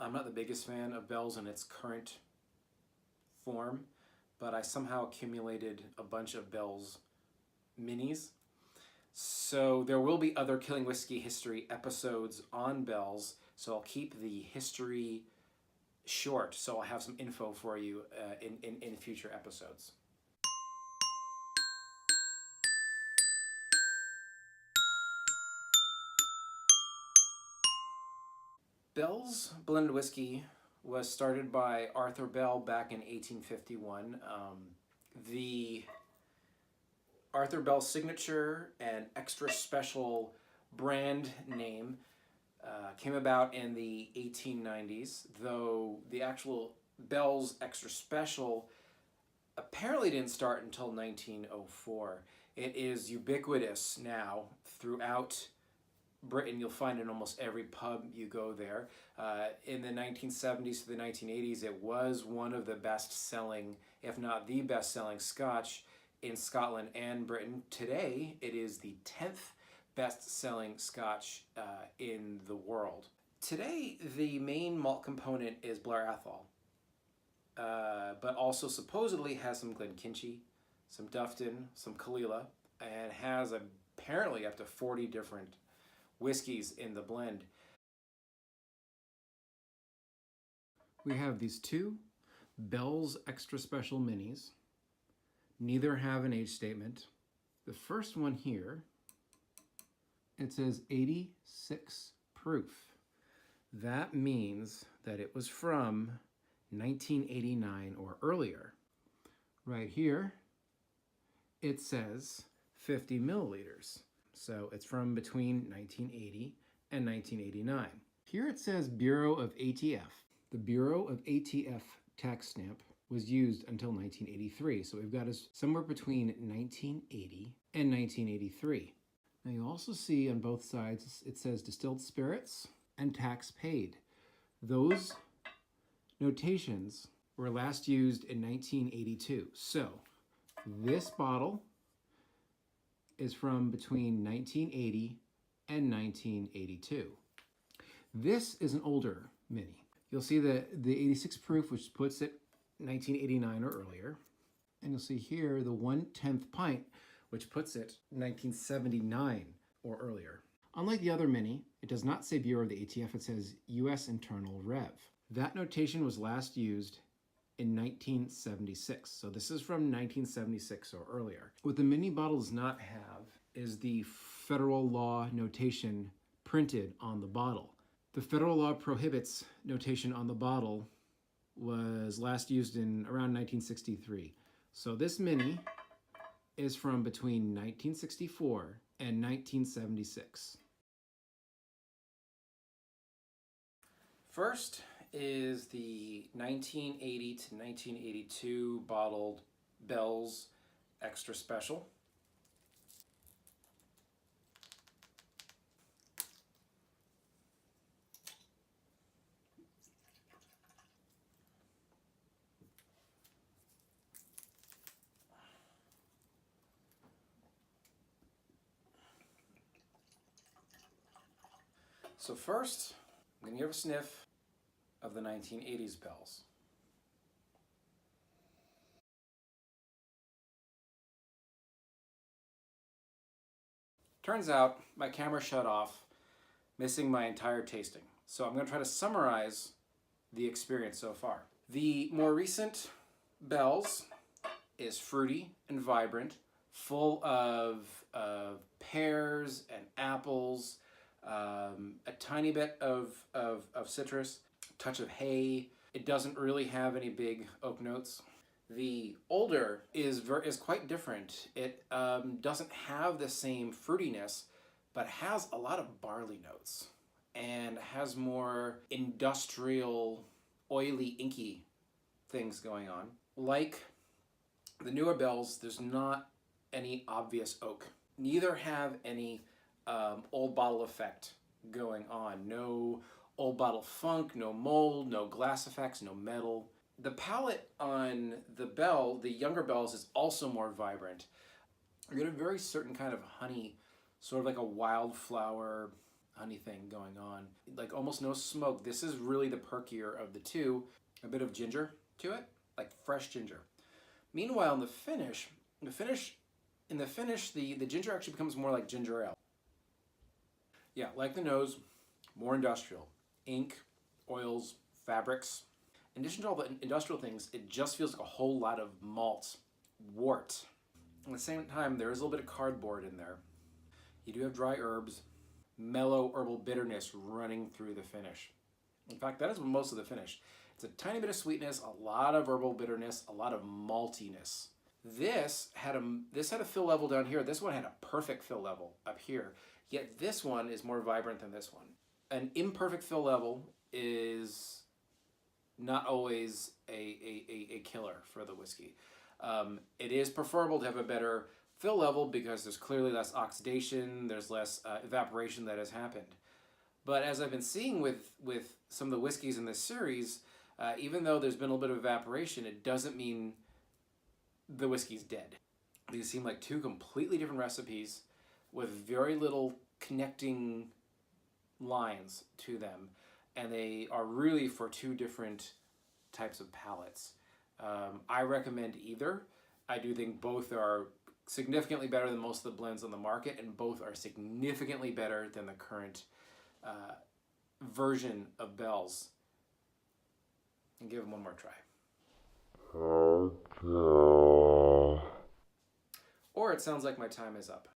I'm not the biggest fan of Bell's in its current form, but I somehow accumulated a bunch of Bell's minis. So there will be other Killing Whiskey history episodes on Bell's, so I'll keep the history short, so I'll have some info for you in future episodes. Bell's Blended Whiskey was started by Arthur Bell back in 1851. The Arthur Bell signature and extra special brand name came about in the 1890s, though the actual Bell's extra special apparently didn't start until 1904. It is ubiquitous now throughout Britain. You'll find it in almost every pub you go there. In the 1970s to the 1980s, it was one of the best-selling, if not the best-selling Scotch in Scotland and Britain. Today, it is the 10th best-selling Scotch in the world. Today, the main malt component is Blair Athol, but also supposedly has some Glenkinchie, some Dufton, some Kalila, and has apparently up to 40 different whiskeys in the blend. We have these two Bell's Extra Special Minis. Neither have an age statement. The first one here, it says 86 proof. That means that it was from 1989 or earlier. Right here, it says 50 milliliters. So it's from between 1980 and 1989. Here it says Bureau of ATF. The Bureau of ATF tax stamp was used until 1983. So we've got us somewhere between 1980 and 1983. Now you also see on both sides it says distilled spirits and tax paid. Those notations were last used in 1982. So this bottle is from between 1980 and 1982. This is an older mini. You'll see the 86 proof, which puts it 1989 or earlier. And you'll see here the 1/10 pint, which puts it 1979 or earlier. Unlike the other mini, it does not say Bureau of the ATF, it says US Internal Rev. That notation was last used in 1976. So this is from 1976 or earlier. What the mini bottle does not have is the federal law notation printed on the bottle. The federal law prohibits notation on the bottle was last used in around 1963. So this mini is from between 1964 and 1976. First is the 1980 to 1982 bottled Bell's Extra Special. So first, I'm going to give a sniff of the 1980s Bell's. Turns out my camera shut off, missing my entire tasting. So I'm going to try to summarize the experience so far. The more recent Bell's is fruity and vibrant, full of pears and apples, a tiny bit of citrus, a touch of hay. It doesn't really have any big oak notes. The older is quite different. It doesn't have the same fruitiness, but has a lot of barley notes and has more industrial, oily, inky things going on. Like the newer Bell's, there's not any obvious oak. Neither have any old bottle effect going on. No old bottle funk, no mold, no glass effects, no metal. The palate on the younger Bell's, is also more vibrant. You get a very certain kind of honey, sort of like a wildflower honey thing going on. Like almost no smoke. This is really the perkier of the two. A bit of ginger to it, like fresh ginger. Meanwhile, in the finish, the ginger actually becomes more like ginger ale. Yeah, like the nose, more industrial. Ink, oils, fabrics. In addition to all the industrial things, it just feels like a whole lot of malt, wort. At the same time, there is a little bit of cardboard in there. You do have dry herbs, mellow herbal bitterness running through the finish. In fact, that is most of the finish. It's a tiny bit of sweetness, a lot of herbal bitterness, a lot of maltiness. This had a fill level down here. This one had a perfect fill level up here. Yet this one is more vibrant than this one. An imperfect fill level is not always a killer for the whiskey. It is preferable to have a better fill level because there's clearly less oxidation, there's less evaporation that has happened. But as I've been seeing with some of the whiskeys in this series, even though there's been a little bit of evaporation, it doesn't mean the whiskey's dead. These seem like two completely different recipes with very little connecting lines to them, and they are really for two different types of palates. I recommend either. I do think both are significantly better than most of the blends on the market, and both are significantly better than the current version of Bell's. And give them one more try. Okay. Or it sounds like my time is up.